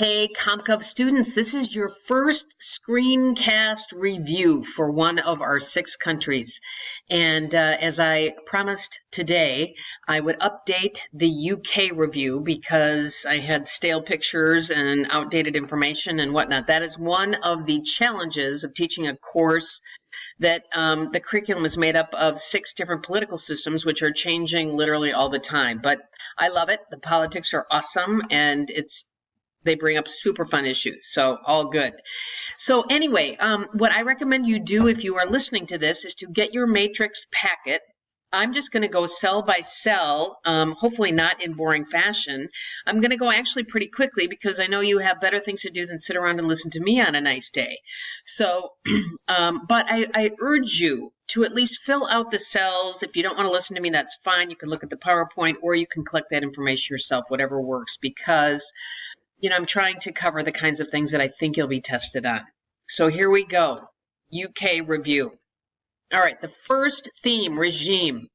Hey, ComCov students, this is your first screencast review for one of our 6 countries. And as I promised today, I would update the UK review because I had stale pictures and outdated information and whatnot. That is one of the challenges of teaching a course that the curriculum is made up of 6 different political systems, which are changing literally all the time. But I love it. The politics are awesome, and they bring up super fun issues, so all good. So anyway, what I recommend you do if you are listening to this is to get your matrix packet. I'm just going to go cell by cell, hopefully not in boring fashion. I'm going to go actually pretty quickly because I know you have better things to do than sit around and listen to me on a nice day. So, but I urge you to at least fill out the cells. If you don't want to listen to me, that's fine. You can look at the PowerPoint or you can collect that information yourself, whatever works, because I'm trying to cover the kinds of things that I think you'll be tested on. So here we go. UK review. All right, the first theme, regime.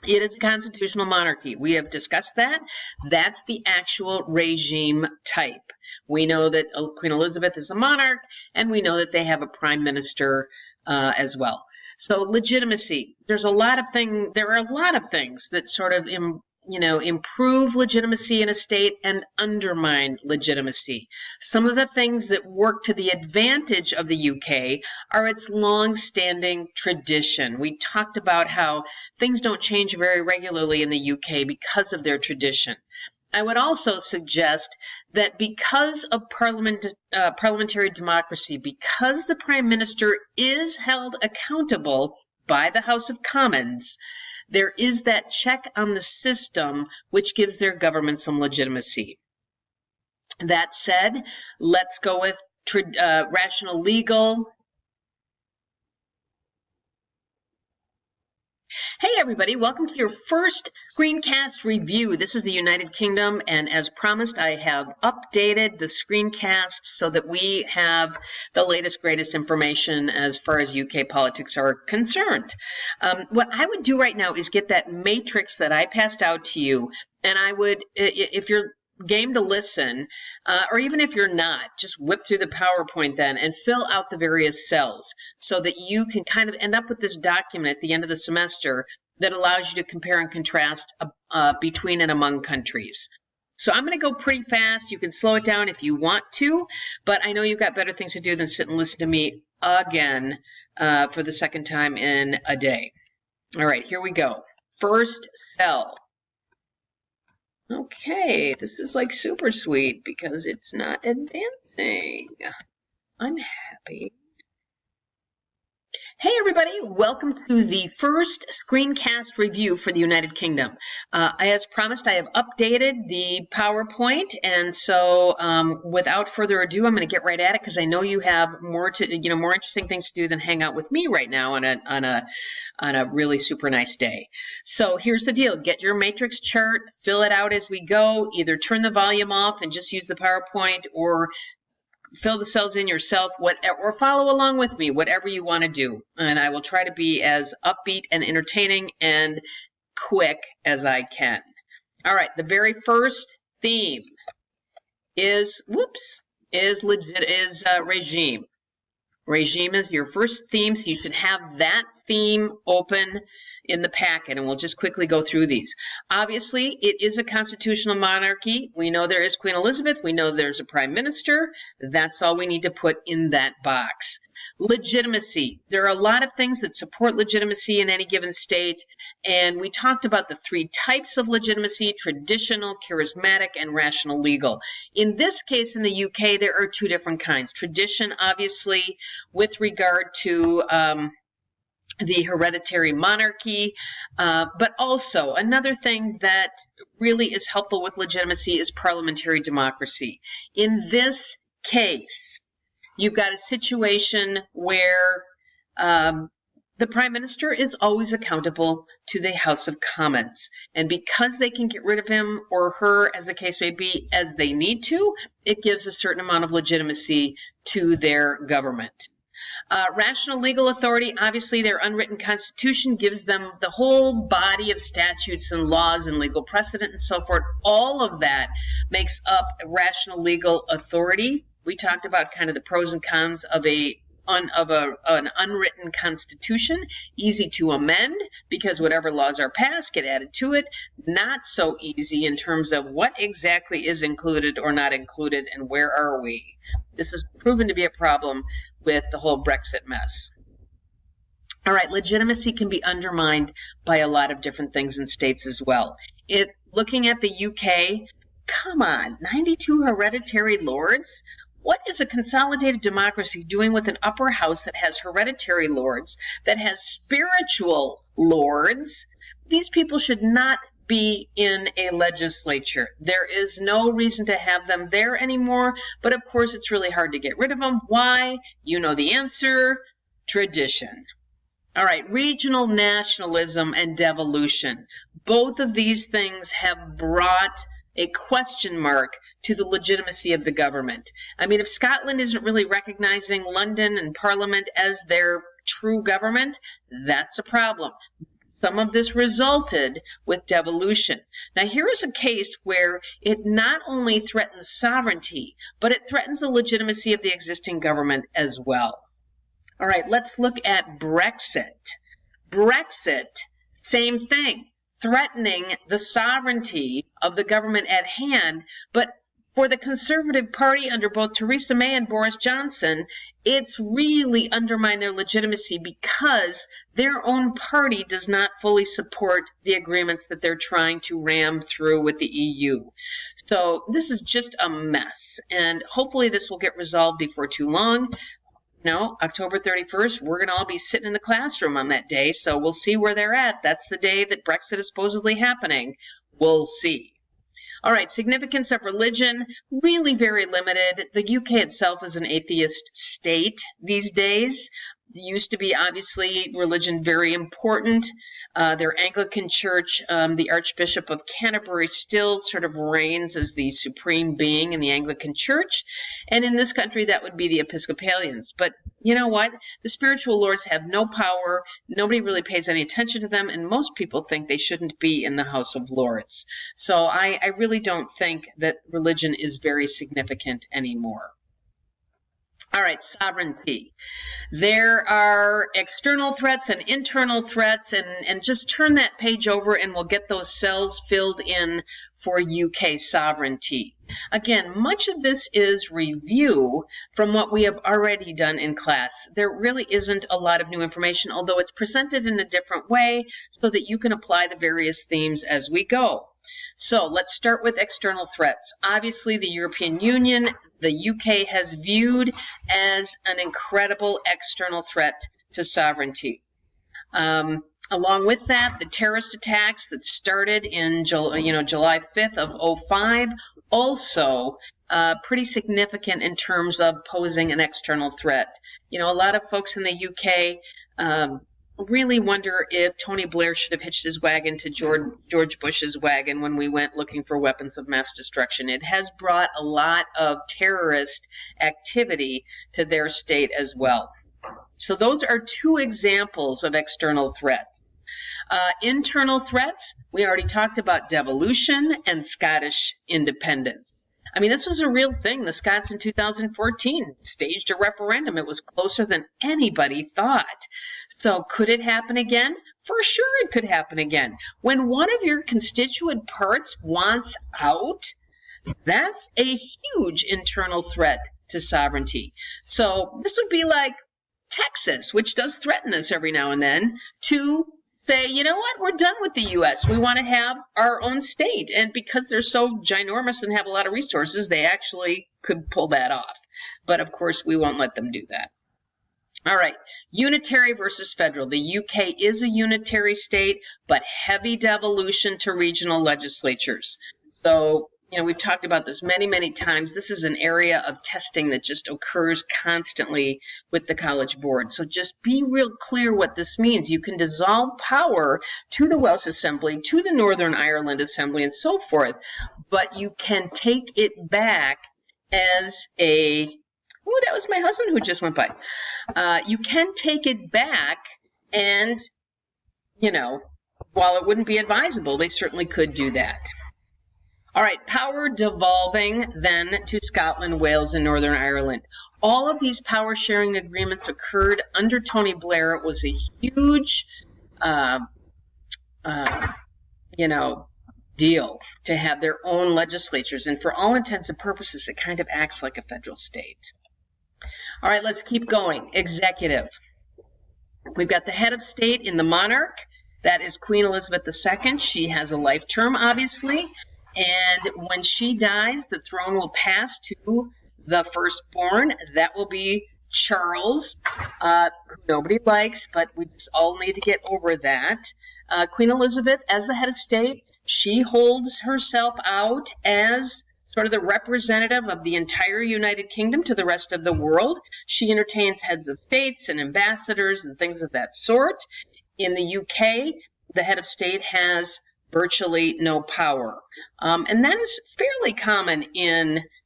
It is a constitutional monarchy. We have discussed that. That's the actual regime type. We know that Queen Elizabeth is a monarch, and we know that they have a prime minister as well. So legitimacy. There are a lot of things that sort of improve legitimacy in a state and undermine legitimacy. Some of the things that work to the advantage of the UK are its long-standing tradition. We talked about how things don't change very regularly in the UK because of their tradition. I would also suggest that because of parliamentary democracy, because the Prime Minister is held accountable by the House of Commons, there is that check on the system which gives their government some legitimacy. That said, let's go with rational legal. Hey everybody, welcome to your first screencast review. This is the United Kingdom, and as promised, I have updated the screencast so that we have the latest, greatest information as far as UK politics are concerned. What I would do right now is get that matrix that I passed out to you, and I would, if you're game to listen, or even if you're not, just whip through the PowerPoint then and fill out the various cells so that you can kind of end up with this document at the end of the semester that allows you to compare and contrast between and among countries. So I'm going to go pretty fast. You can slow it down if you want to, but I know you've got better things to do than sit and listen to me again for the second time in a day. All right, here we go. First cell. Okay, this is like super sweet because it's not advancing. I'm happy. Hey everybody, welcome to the first screencast review for the United Kingdom. As promised, I have updated the PowerPoint, and so without further ado, I'm going to get right at it because I know you have more interesting things to do than hang out with me right now on a really super nice day. So here's the deal. Get your matrix chart, fill it out as we go, either turn the volume off and just use the PowerPoint, or fill the cells in yourself, or follow along with me, whatever you want to do. And I will try to be as upbeat and entertaining and quick as I can. All right, the very first theme is regime. Regime is your first theme, so you should have that theme open in the packet, and we'll just quickly go through these. Obviously, it is a constitutional monarchy. We know there is Queen Elizabeth. We know there's a prime minister. That's all we need to put in that box. Legitimacy. There are a lot of things that support legitimacy in any given state, and we talked about the 3 types of legitimacy: traditional, charismatic, and rational legal. In this case, in the UK, there are 2 different kinds. Tradition, obviously, with regard to the hereditary monarchy, but also another thing that really is helpful with legitimacy is parliamentary democracy. In this case, you've got a situation where the Prime Minister is always accountable to the House of Commons. And because they can get rid of him or her, as the case may be, as they need to, it gives a certain amount of legitimacy to their government. Rational legal authority, obviously their unwritten constitution gives them the whole body of statutes and laws and legal precedent and so forth. All of that makes up rational legal authority. We talked about kind of the pros and cons of an unwritten constitution. Easy to amend because whatever laws are passed get added to it. Not so easy in terms of what exactly is included or not included and where are we. This has proven to be a problem with the whole Brexit mess. All right, legitimacy can be undermined by a lot of different things in states as well. Looking at the UK, come on, 92 hereditary lords? What is a consolidated democracy doing with an upper house that has hereditary lords, that has spiritual lords? These people should not be in a legislature. There is no reason to have them there anymore, but of course it's really hard to get rid of them. Why? You know the answer: tradition. All right, regional nationalism and devolution. Both of these things have brought a question mark to the legitimacy of the government. I mean, if Scotland isn't really recognizing London and Parliament as their true government, that's a problem. Some of this resulted with devolution. Now, here is a case where it not only threatens sovereignty, but it threatens the legitimacy of the existing government as well. All right, let's look at Brexit. Brexit, same thing, threatening the sovereignty of the government at hand, but for the Conservative Party under both Theresa May and Boris Johnson, it's really undermined their legitimacy because their own party does not fully support the agreements that they're trying to ram through with the EU. So this is just a mess, and hopefully this will get resolved before too long. No, October 31st, we're going to all be sitting in the classroom on that day, so we'll see where they're at. That's the day that Brexit is supposedly happening. We'll see. All right, significance of religion, really very limited. The UK itself is an atheist state these days. It used to be, obviously, religion very important. Their Anglican Church, the Archbishop of Canterbury still sort of reigns as the supreme being in the Anglican Church. And in this country, that would be the Episcopalians. But you know what? The spiritual lords have no power. Nobody really pays any attention to them. And most people think they shouldn't be in the House of Lords. So I really don't think that religion is very significant anymore. All right, sovereignty. There are external threats and internal threats, and just turn that page over and we'll get those cells filled in for UK sovereignty. Again, much of this is review from what we have already done in class. There really isn't a lot of new information, although it's presented in a different way so that you can apply the various themes as we go. So let's start with external threats. Obviously, the European Union, the UK has viewed as an incredible external threat to sovereignty. Along with that, the terrorist attacks that started in July 5th of 2005, also pretty significant in terms of posing an external threat. You know, a lot of folks in the UK really wonder if Tony Blair should have hitched his wagon to George Bush's wagon when we went looking for weapons of mass destruction. It has brought a lot of terrorist activity to their state as well. So those are two examples of external threats. Internal threats, we already talked about devolution and Scottish independence. I mean, this was a real thing. The Scots in 2014 staged a referendum. It was closer than anybody thought. So could it happen again? For sure it could happen again. When one of your constituent parts wants out, that's a huge internal threat to sovereignty. So this would be like Texas, which does threaten us every now and then, to say, you know what, we're done with the U.S. We want to have our own state. And because they're so ginormous and have a lot of resources, they actually could pull that off. But of course, we won't let them do that. All right, unitary versus federal. The UK is a unitary state, but heavy devolution to regional legislatures. So, you know, we've talked about this many, many times. This is an area of testing that just occurs constantly with the College Board. So just be real clear what this means. You can dissolve power to the Welsh Assembly, to the Northern Ireland Assembly, and so forth, but you can take it back as a Oh, that was my husband who just went by. You can take it back and, you know, while it wouldn't be advisable, they certainly could do that. All right, power devolving then to Scotland, Wales, and Northern Ireland. All of these power sharing agreements occurred under Tony Blair. It was a huge, you know, deal to have their own legislatures. And for all intents and purposes, it kind of acts like a federal state. All right, let's keep going. Executive. We've got the head of state in the monarch. That is Queen Elizabeth II. She has a life term, obviously. And when she dies, the throne will pass to the firstborn. That will be Charles, who nobody likes, but we just all need to get over that. Queen Elizabeth, as the head of state, she holds herself out as sort of the representative of the entire United Kingdom to the rest of the world. She entertains heads of states and ambassadors and things of that sort. In the UK, the head of state has virtually no power. And that is fairly common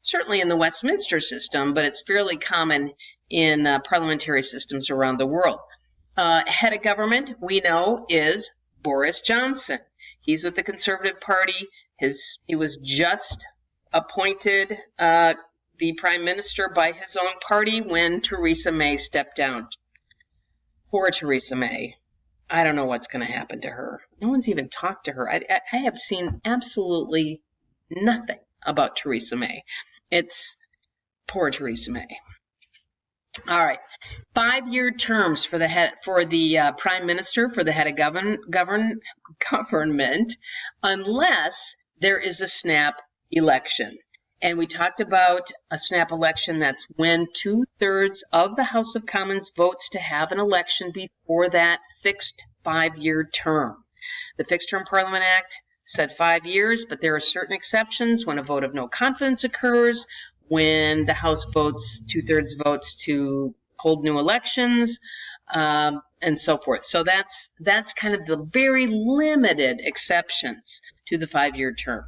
certainly in the Westminster system, but it's fairly common in parliamentary systems around the world. Head of government, we know, is Boris Johnson. He's with the Conservative Party. He was just appointed the prime minister by his own party when Theresa May stepped down. Poor Theresa May. I don't know what's going to happen to her. No one's even talked to her. I have seen absolutely nothing about Theresa May. It's poor Theresa May. All right, 5-year terms for the prime minister, for the head of government, unless there is a snap election. And we talked about a snap election. That's when 2/3 of the House of Commons votes to have an election before that fixed 5-year term. The Fixed Term Parliament Act said 5 years, but there are certain exceptions when a vote of no confidence occurs, when the House votes 2/3 votes to hold new elections, and so forth. So that's kind of the very limited exceptions to the 5-year term.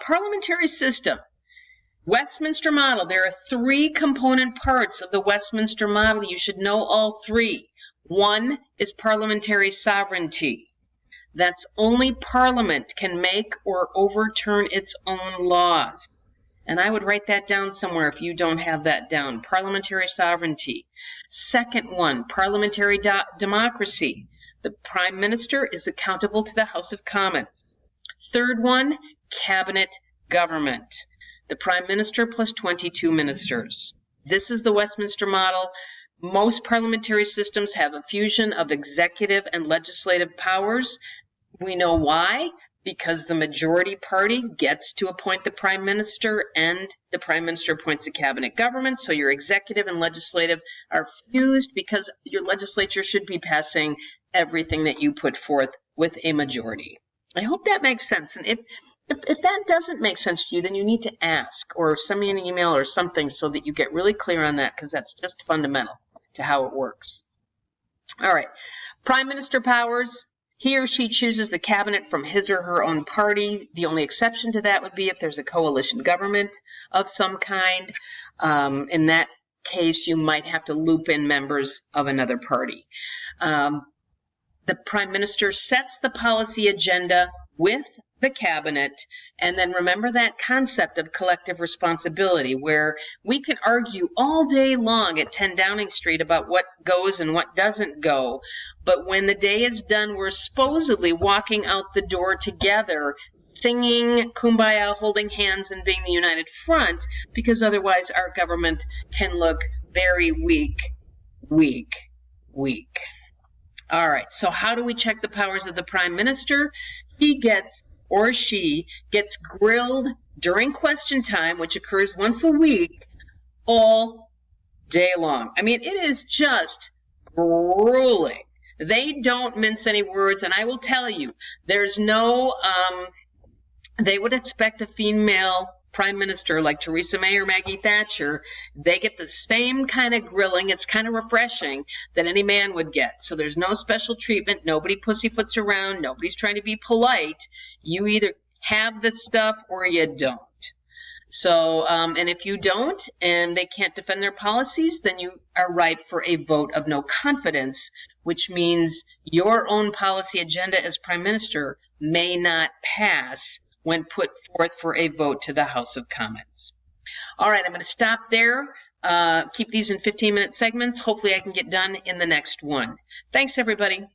Parliamentary system. Westminster model. There are 3 component parts of the Westminster model. You should know all 3. One is parliamentary sovereignty. That's only Parliament can make or overturn its own laws. And I would write that down somewhere if you don't have that down. Parliamentary sovereignty. Second one, parliamentary democracy. The Prime Minister is accountable to the House of Commons. Third one, cabinet government. The Prime Minister plus 22 ministers. This is the Westminster model. Most parliamentary systems have a fusion of executive and legislative powers. We know why. Because the majority party gets to appoint the prime minister and the prime minister appoints the cabinet government. So your executive and legislative are fused because your legislature should be passing everything that you put forth with a majority. I hope that makes sense. And if that doesn't make sense to you, then you need to ask or send me an email or something so that you get really clear on that, because that's just fundamental to how it works. All right. Prime Minister powers. He or she chooses the cabinet from his or her own party. The only exception to that would be if there's a coalition government of some kind. In that case, you might have to loop in members of another party. The prime minister sets the policy agenda with the cabinet, and then remember that concept of collective responsibility, where we can argue all day long at 10 Downing Street about what goes and what doesn't go, but when the day is done, we're supposedly walking out the door together, singing Kumbaya, holding hands, and being the united front, because otherwise our government can look very weak. All right, so how do we check the powers of the prime minister? He gets, or she gets, grilled during question time, which occurs once a week, all day long. I mean, it is just grueling. They don't mince any words, and I will tell you, there's no, they would expect a female prime minister like Theresa May or Maggie Thatcher. They get the same kind of grilling. It's kind of refreshing that any man would get. So there's no special treatment. Nobody pussyfoots around. Nobody's trying to be polite. You either have the stuff or you don't. So, and if you don't, and they can't defend their policies, then you are ripe for a vote of no confidence, which means your own policy agenda as Prime Minister may not pass when put forth for a vote to the House of Commons. All right, I'm going to stop there. Keep these in 15-minute segments. Hopefully I can get done in the next one. Thanks, everybody.